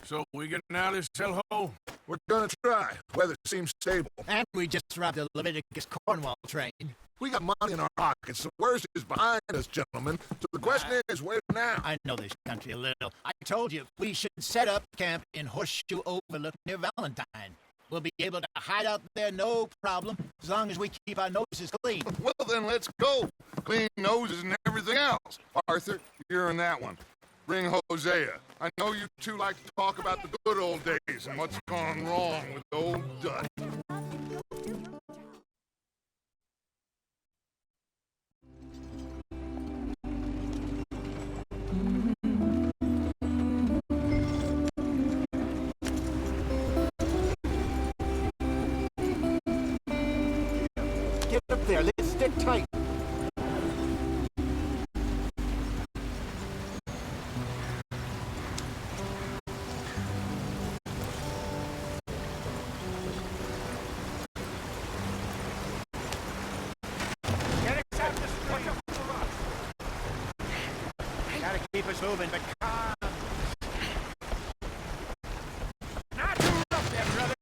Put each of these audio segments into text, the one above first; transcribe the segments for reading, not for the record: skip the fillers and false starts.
So we getting out of this hellhole? We're gonna try. Weather seems stable. And we just robbed the Leviticus Cornwall train. We got money in our pockets. The worst is behind us, gentlemen. So the question is, where now? I know this country a little. I told you, we should set up camp in Horseshoe Overlook near Valentine. We'll be able to hide out there no problem, as long as we keep our noses clean. Well, then let's go. Clean noses and everything else. Arthur, you're in that one. Bring Hosea. I know you two like to talk about the good old days and what's gone wrong with the old Dutch. Get up there, let's stick tight. Gotta keep us moving, but calm. Not too rough there, brother.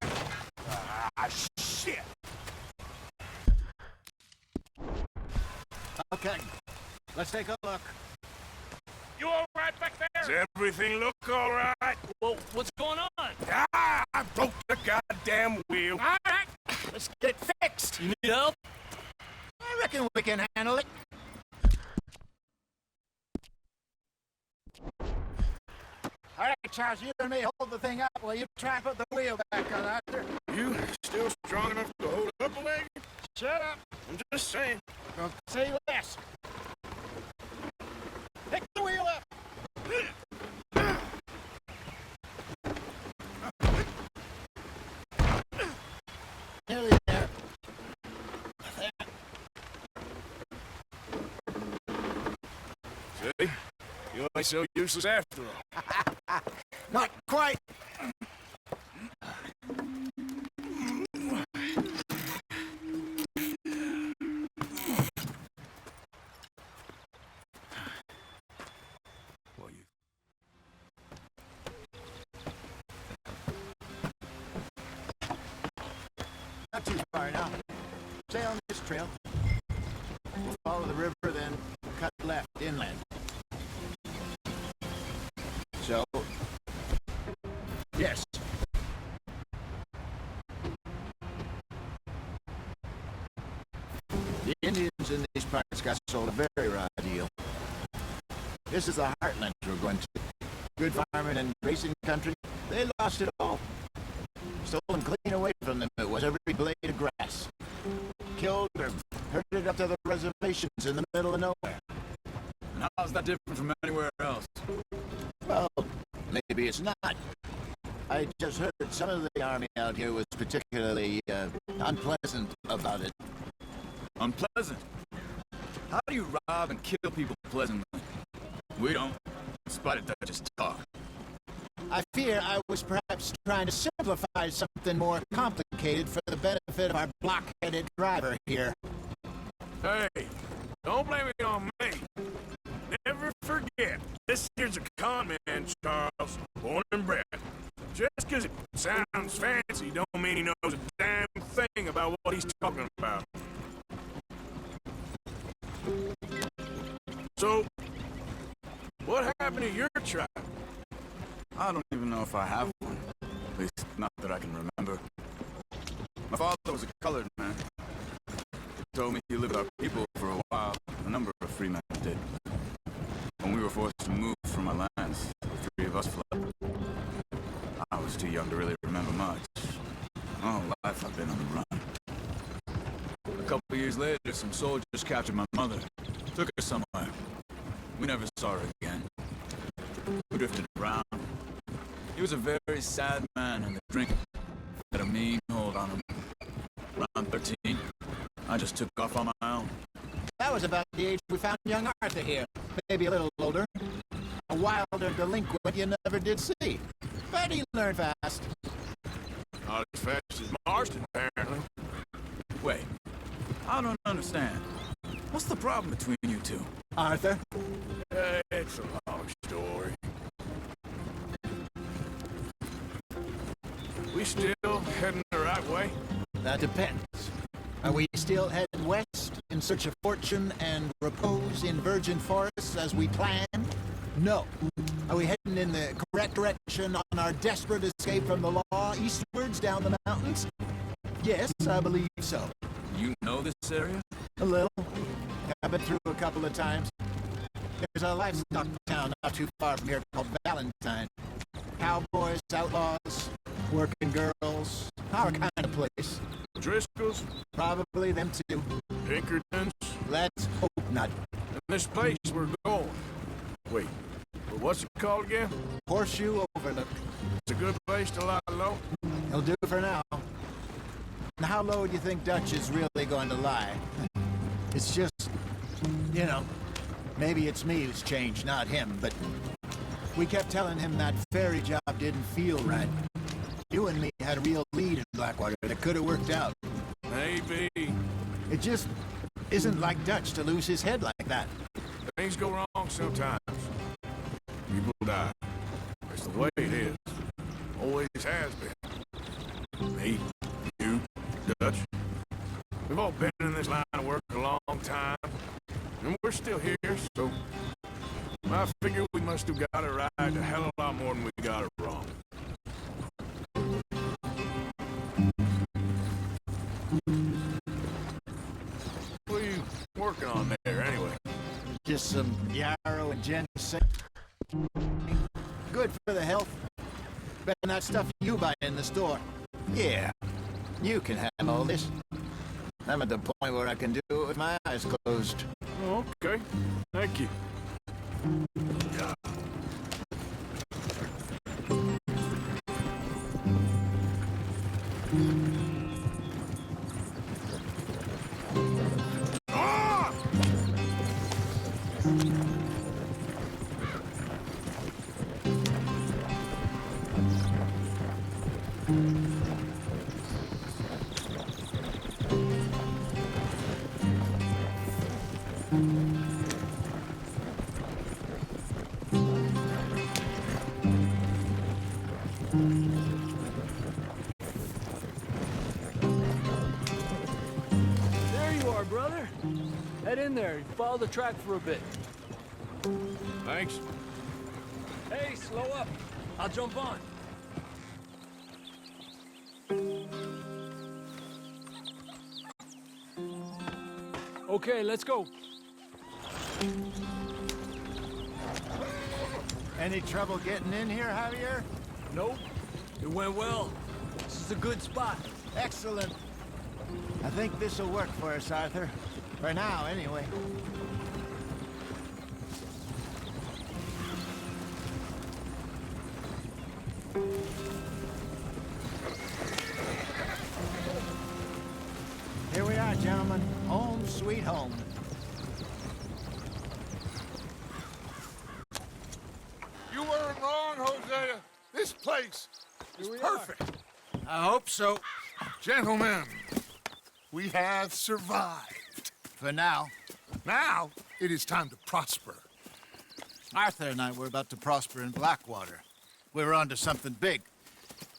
Ah, shit. Okay, let's take a look. You all right back there? Does everything look all right? Well, what's going on? Ah, I broke the goddamn wheel. All right, let's get it fixed. You need help? I reckon we can handle it. All right, Charles, you and me hold the thing up while you try and put the wheel back on, Arthur. You still strong enough to hold up a leg? Shut up. I'm just saying. Don't say less. Pick the wheel up. Nearly there. See? You ain't so useless after all. Not quite. Well, you... Not too far now. Stay on this trail. We'll follow the river, then cut left inland. So, yes. The Indians in these parts got sold a very raw deal. This is the heartland we're going to. Good farming and racing country, they lost it all. Stolen clean away from them, it was every blade of grass. Killed or herded up to the reservations in the middle of nowhere. And how's that different from anywhere else? Well, maybe it's not. I just heard that some of the army out here was particularly unpleasant about it. Unpleasant? How do you rob and kill people pleasantly? We don't, despite it, just talk. I fear I was perhaps trying to simplify something more complicated for the benefit of our blockheaded driver here. Hey, don't blame it on me. Never forget, this here's a con man, Charles, born and bred. Just because it sounds fancy don't mean he knows a damn thing about what he's talking about. So, what happened to your tribe? I don't even know if I have one. At least, not that I can remember. My father was a colored man. He told me he lived with our people for a while. A number of free men did. When we were forced to move from our lands, the three of us fled. I was too young to really remember much. All life I've been on the run. A couple of years later, some soldiers captured my mother. Took her somewhere. We never saw her again. We drifted around. He was a very sad man, and the drink had a mean hold on him. Around 13, I just took off on my own. That was about the age we found young Arthur here. Maybe a little older. A wilder delinquent you never did see. But he learned fast. Not as fast as Marston, apparently. Wait, I don't understand. What's the problem between you two? Arthur? It's a long story. That depends. Are we still heading west in search of fortune and repose in virgin forests as we planned? No. Are we heading in the correct direction on our desperate escape from the law eastwards down the mountains? Yes, I believe so. You know this area? A little. I've been through a couple of times. There's a livestock town not too far from here called Valentine. Cowboys, outlaws, working girls, our kind of place. Driscoll's, Probably them too. Pinkertons, Let's hope not. and this place we're going. Wait, but what's it called again? Horseshoe Overlook. It's a good place to lie low. He'll do for now. And how low do you think Dutch is really going to lie? It's just, you know, maybe it's me who's changed, not him, but we kept telling him that ferry job didn't feel right. You and me had a real lead in Blackwater that could have worked out. Maybe. It just isn't like Dutch to lose his head like that. Things go wrong sometimes. People die. It's the way it is. Always has been. Me, you, Dutch. We've all been in this line of work a long time. And we're still here, so I figure we must have got it right a hell of a lot more than we got it wrong. What are you working on there, anyway? Just some yarrow and ginseng. Good for the health. Better than that stuff you buy in the store. Yeah, you can have all this. I'm at the point where I can do it with my eyes closed. Okay, thank you. Yeah. Ah! There you are, brother. Head in there. Follow the track for a bit. Thanks. Hey, slow up. I'll jump on. Okay, let's go. Any trouble getting in here, Javier? Nope. It went well. This is a good spot. Excellent. I think this'll work for us, Arthur. For now, anyway. Here we are, gentlemen. Home sweet home. You weren't wrong, Hosea. This place is perfect. I hope so. Gentlemen, we have survived. For now. Now, it is time to prosper. Arthur and I were about to prosper in Blackwater. We were onto something big.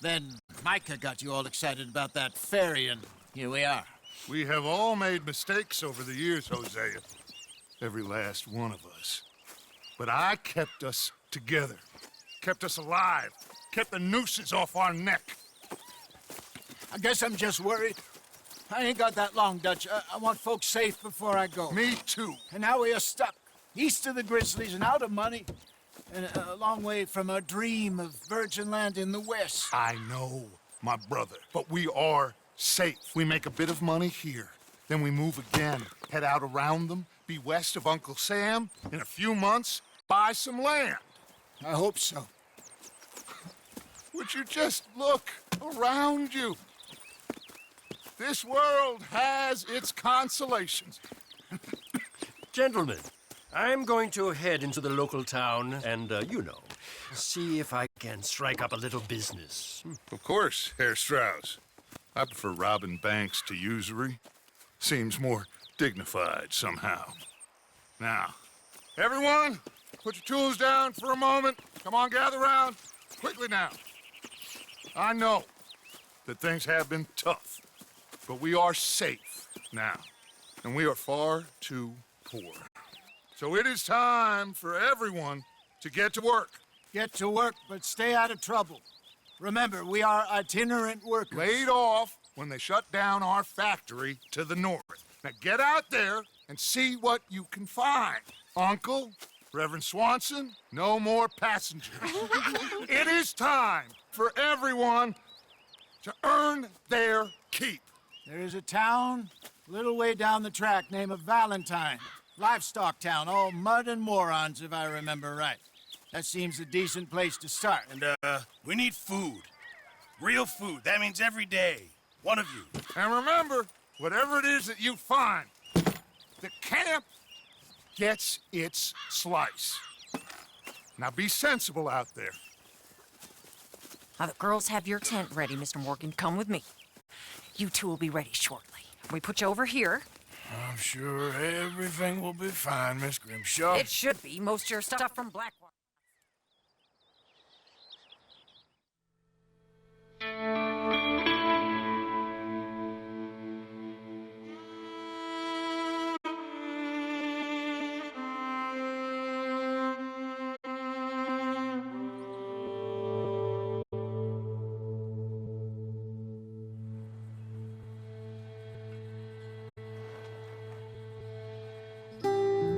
Then Micah got you all excited about that ferry, and here we are. We have all made mistakes over the years, Hosea. Every last one of us. But I kept us together. Kept us alive. Kept the nooses off our neck. I guess I'm just worried. I ain't got that long, Dutch. I want folks safe before I go. Me too. And now we are stuck, east of the Grizzlies and out of money, and a long way from our dream of virgin land in the west. I know, my brother. But we are safe. We make a bit of money here. Then we move again. Head out around them. Be west of Uncle Sam. In a few months, buy some land. I hope so. Would you just look around you? This world has its consolations. Gentlemen, I'm going to head into the local town and, see if I can strike up a little business. Of course, Herr Strauss. I prefer robbing banks to usury. Seems more dignified somehow. Now, everyone, put your tools down for a moment. Come on, gather round. Quickly now. I know that things have been tough. but we are safe now, and we are far too poor. So it is time for everyone to get to work. Get to work, but stay out of trouble. Remember, we are itinerant workers. Laid off when they shut down our factory to the north. Now get out there and see what you can find. Uncle, Reverend Swanson, no more passengers. It is time for everyone to earn their keep. There is a town a little way down the track named Valentine. Livestock town, all mud and morons, if I remember right. That seems a decent place to start. And, we need food. Real food. That means every day. One of you. And remember, whatever it is that you find, the camp gets its slice. Now be sensible out there. The girls have your tent ready, Mr. Morgan. Come with me. You two will be ready shortly. We put you over here. I'm sure everything will be fine, Miss Grimshaw. It should be. Most of your stuff from Blackwater.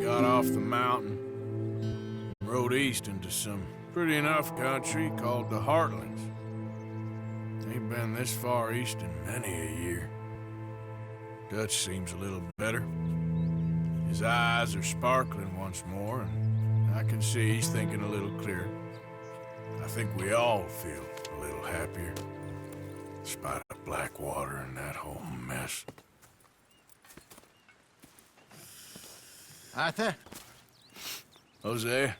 Got off the mountain, rode east into some pretty enough country called the Heartlands. Ain't been this far east in many a year. Dutch seems a little better. His eyes are sparkling once more, and I can see he's thinking a little clearer. I think we all feel a little happier, in spite of Blackwater and that whole mess. Arthur? Hosea?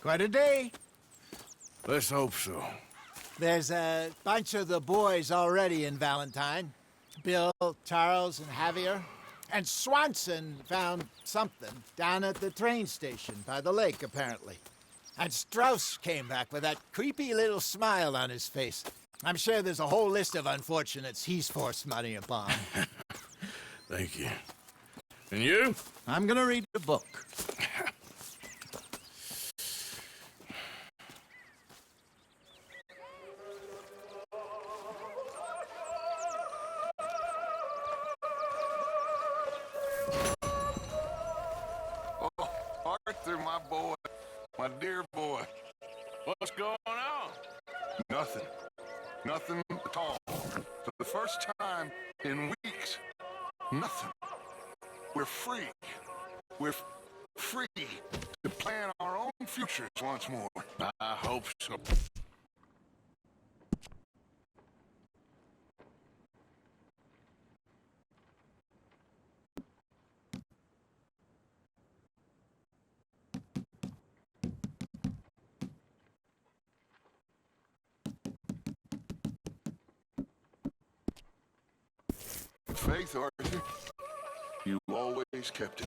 Quite a day. Let's hope so. There's a bunch of the boys already in Valentine. Bill, Charles, and Javier. And Swanson found something down at the train station by the lake, apparently. And Strauss came back with that creepy little smile on his face. I'm sure there's a whole list of unfortunates he's forced money upon. Thank you. And you? I'm gonna read the book. Oh, Arthur, my boy, my dear boy. What's going on? Nothing. Nothing at all. For the first time in weeks, nothing. We're free. We're free to plan our own futures once more. I hope so. Faith, Arthur, you always kept it.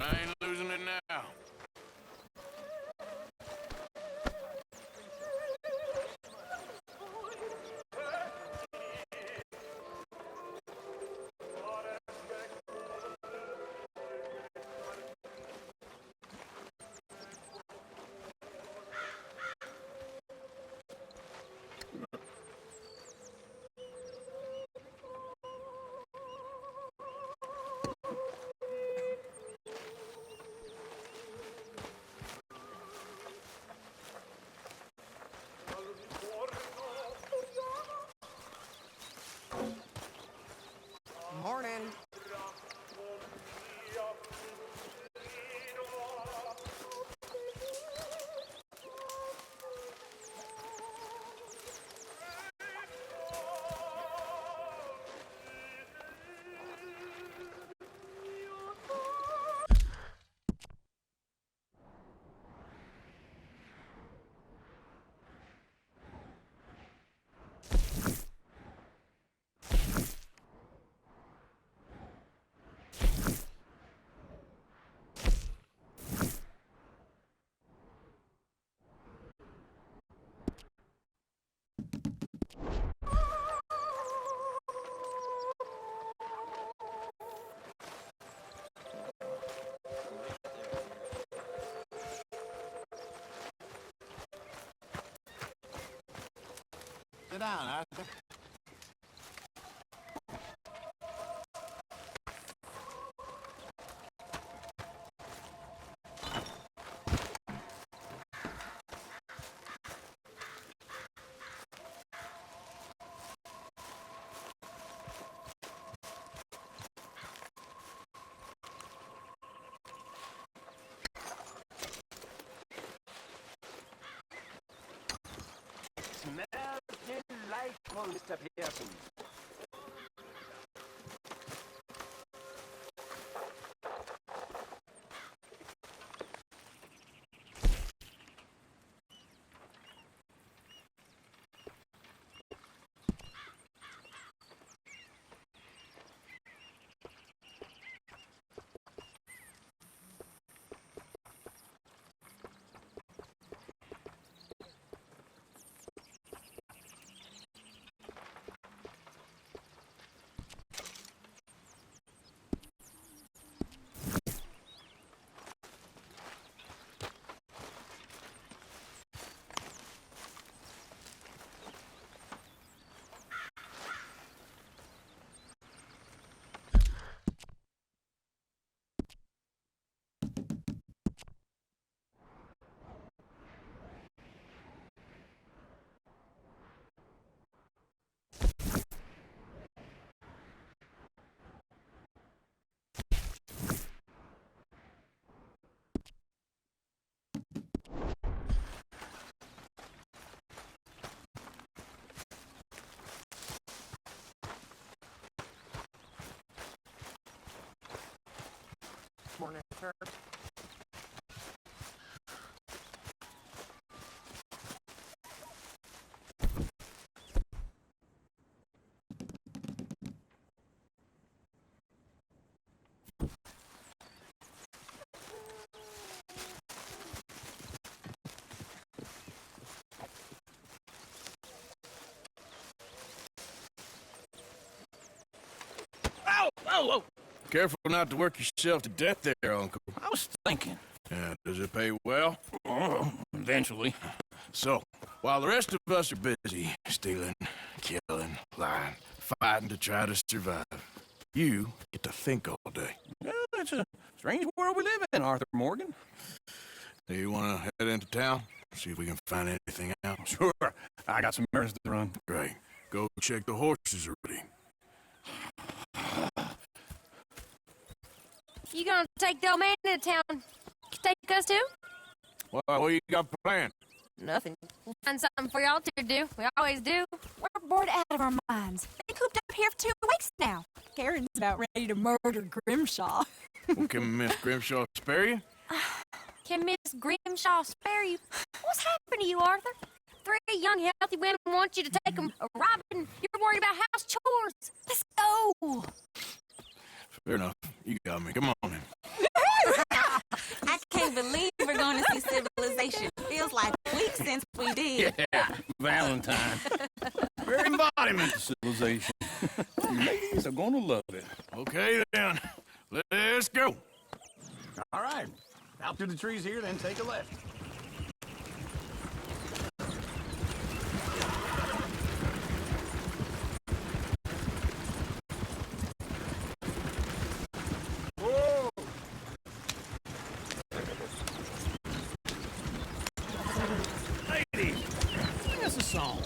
I ain't losing it now. Sit down, Arthur. Smell delightful, Mr. Pearson. Morning, sir. Ow! Whoa, whoa! Careful not to work yourself to death there, Uncle. I was thinking. Yeah, does it pay well? Oh, eventually. So, while the rest of us are busy stealing, killing, lying, fighting to try to survive, you get to think all day. Well, it's a strange world we live in, Arthur Morgan. Do you want to head into town? See if we can find anything out? Sure. I got some errands to run. Great. Go check the horses are ready. You gonna take the old man into town? Take us too? What you got planned? Nothing. We'll find something for y'all to do. We always do. We're bored out of our minds. Been cooped up here for 2 weeks now. Karen's about ready to murder Grimshaw. Well, can Miss Grimshaw spare you? Can Miss Grimshaw spare you? What's happened to you, Arthur? 3 young, healthy women want you to take them robbing. You're worried about house chores. Let's go. Fair enough. You got me. Come on in. I can't believe we're going to see civilization. Feels like weeks since we did. Yeah, Valentine. Very embodiment of civilization. You ladies are going to love it. Okay, then. Let's go. All right. Out through the trees here, then take a left. Ladies, sing us a song.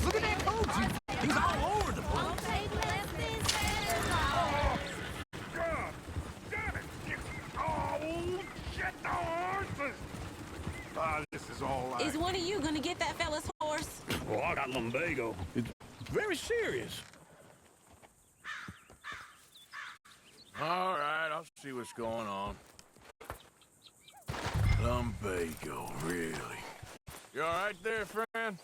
Look at that boat. He's all over the place. God damn it! Oh, shit, the horses! This is all right. Is one of you going to get that fella's horse? Oh, I got lumbago. It's very serious. All right, I'll see what's going on. Lumbago, really? You all right there, friend?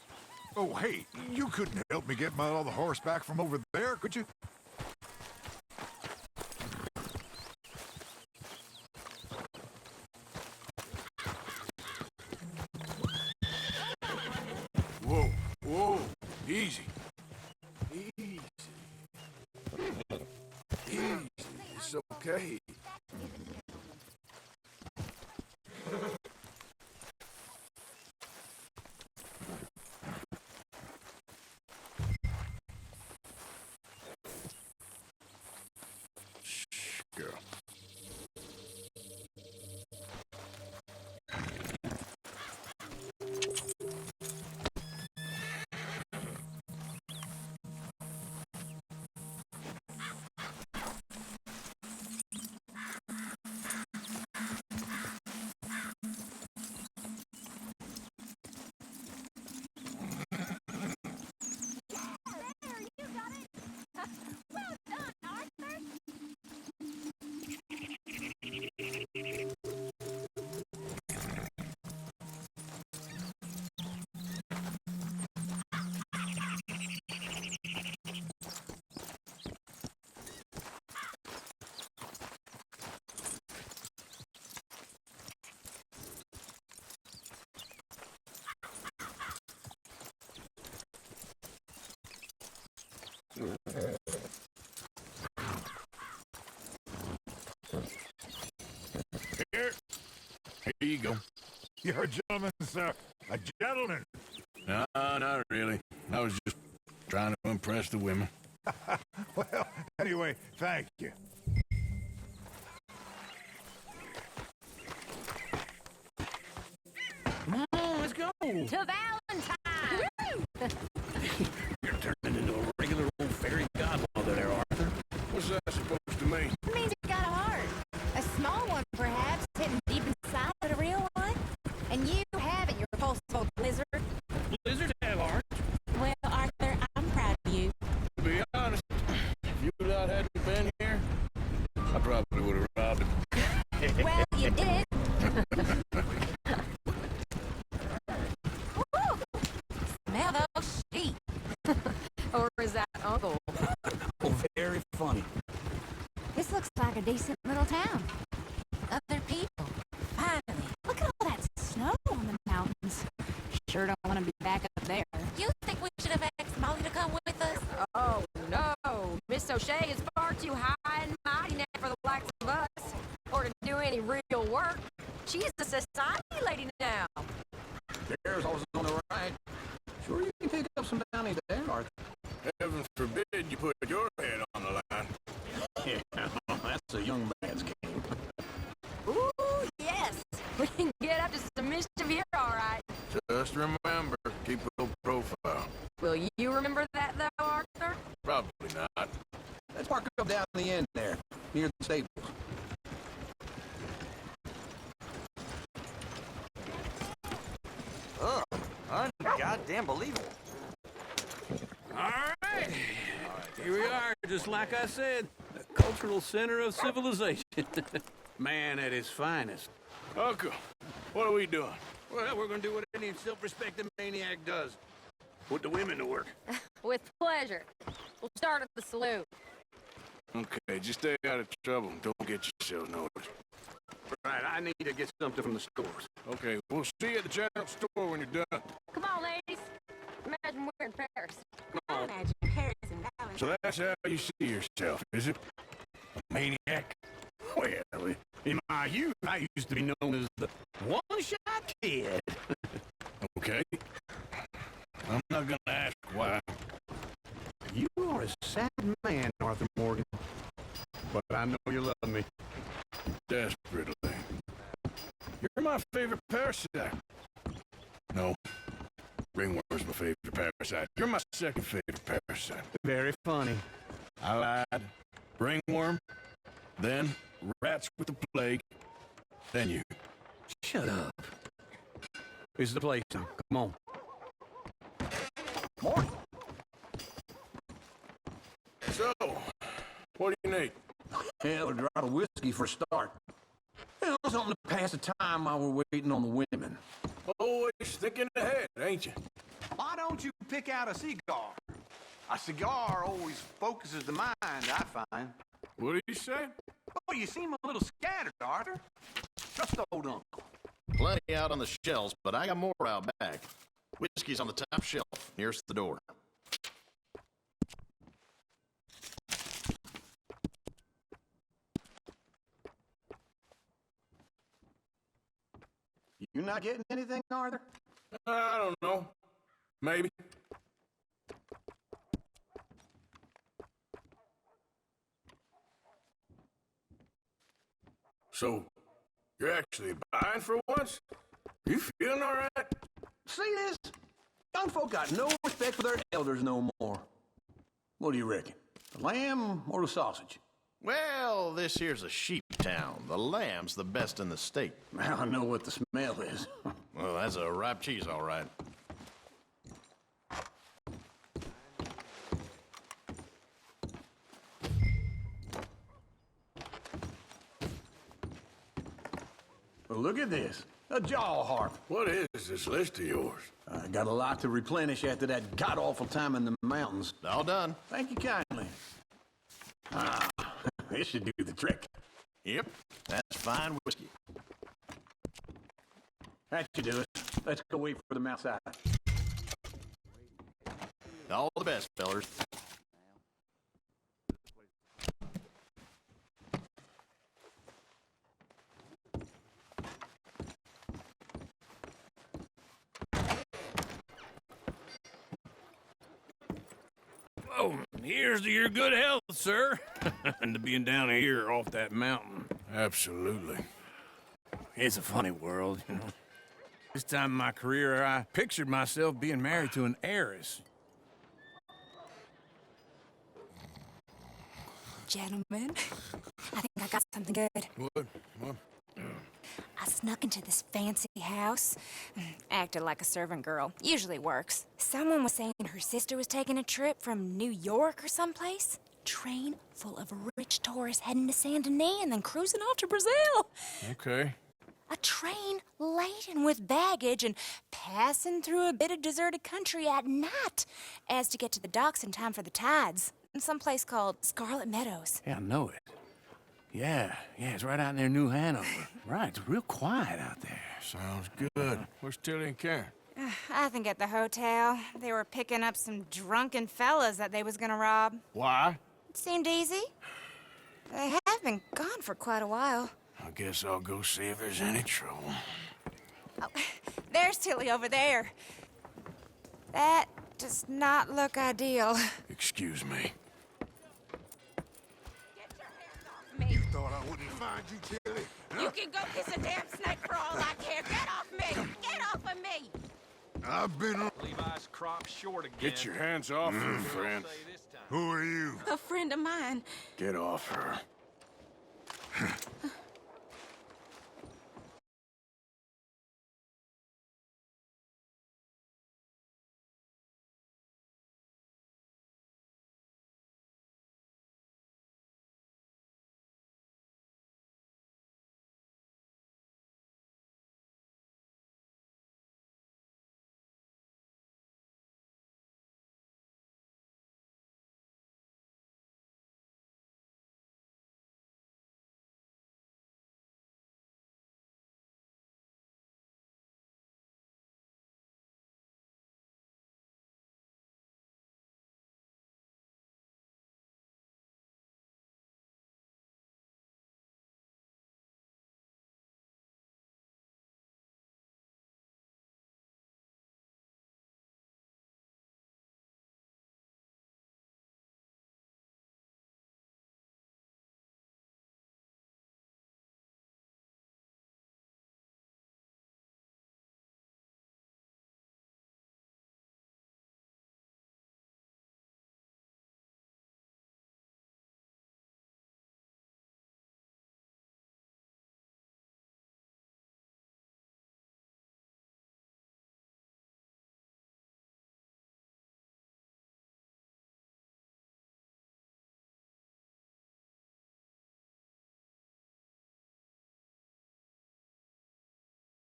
Oh, hey, you couldn't help me get my other horse back from over there, could you? Whoa, whoa, easy. Easy. Easy, it's okay. Shh, girl. Here. Here you go. You're a gentleman, sir. A gentleman. No, not really. I was just trying to impress the women. Well, anyway, thank you. Come on, let's go. To Valentine! You're turning into a regular old fairy godmother there, Arthur. What's that supposed to mean? It means you've got a heart. A small one, perhaps, hidden deep inside, but a real one. And you have it, you repulsive lizard. Lizards have hearts. Well, Arthur, I'm proud of you. To be honest, if you lot hadn't been here, I probably would have robbed him. Well, you did. Woo! Smell those sheep. Or is that Uncle? Oh, very funny. This looks like a decent little town. Other people. Finally. Look at all that snow on the mountains. Sure don't want to be back up there. You think we should have asked Molly to come with us? Oh, no. Miss O'Shea is far too high and mighty now for the likes of us. Or to do any real work. She's a society lady now. There's always on the right. Sure you can pick up some bounties there, Arthur. Heaven forbid you put your head on the line. Yeah, that's a young man's game. Ooh, yes. We can get up to some mischief here, all right. Just remember, keep a low profile. Will you remember that, though, Arthur? Probably not. Let's park up down the end there, near the stables. Oh, goddamn believable. All right. Here we are, just like I said, the cultural center of civilization. Man at his finest. Uncle, what are we doing? Well, we're gonna do what any self-respecting maniac does. Put the women to work. With pleasure. We'll start at the saloon. Okay, just stay out of trouble. Don't get yourself noticed. Right, I need to get something from the stores. Okay, we'll see you at the general store when you're done. Come on, ladies. Imagine we're in Paris. I imagine Paris and Valentine. So that's how you see yourself, is it? A maniac? Well, in my youth, I used to be known as the one-shot kid. Okay. I'm not gonna ask why. You are a sad man, Arthur Morgan. But I know you love me. Desperately. You're my favorite parasite. No. Ringworm's my favorite parasite. You're my second favorite parasite. Very funny. I lied. Ringworm. Then rats with the plague. Then you. Shut up. This is the place now. Come on. Morning. So, what do you need? Hell, a drop of whiskey for a start. And something to pass the time while we're waiting on the women. Always thinking ahead, ain't you? Why don't you pick out a cigar? A cigar always focuses the mind, I find. What do you say? Oh, you seem a little scattered, Arthur. Trust old uncle. Plenty out on the shelves, but I got more out back. Whiskey's on the top shelf, nearest the door. You not getting anything, Arthur? I don't know. Maybe. So, you're actually buying for once? You feeling all right? See this? Young folk got no respect for their elders no more. What do you reckon? The lamb or the sausage? Well, this here's a sheep town. The lamb's the best in the state. I know what the smell is. Well, that's a ripe cheese, all right. Well, look at this. A jaw harp. What is this list of yours? I got a lot to replenish after that god-awful time in the mountains. All done. Thank you kindly. Ah, this should do the trick. Yep, that's fine whiskey. That should do it. Let's go wait for them outside. All the best, fellers. Oh, here's to your good health, sir. And to being down here off that mountain. Absolutely. It's a funny world, you know. This time in my career, I pictured myself being married to an heiress. Gentlemen, I think I got something good. What? I snuck into this fancy house, acted like a servant girl. Usually works. Someone was saying her sister was taking a trip from New York or someplace. Train full of rich tourists heading to Saint Denis and then cruising off to Brazil. Okay. A train laden with baggage and passing through a bit of deserted country at night as to get to the docks in time for the tides. In some place called Scarlet Meadows. Yeah, I know it. Yeah, it's right out near New Hanover. Right, it's real quiet out there. Sounds good. Where's Tilly and Karen? I think at the hotel. They were picking up some drunken fellas that they was gonna rob. Why? It seemed easy. They have been gone for quite a while. I guess I'll go see if there's any trouble. Oh, there's Tilly over there. That does not look ideal. Excuse me. Me. You thought I wouldn't find you, Tilly? You can go kiss a damn snake for all I care. Get off me! Get off of me! I've been... Levi's crop short again. Get your hands off her, friend. Who are you? A friend of mine. Get off her.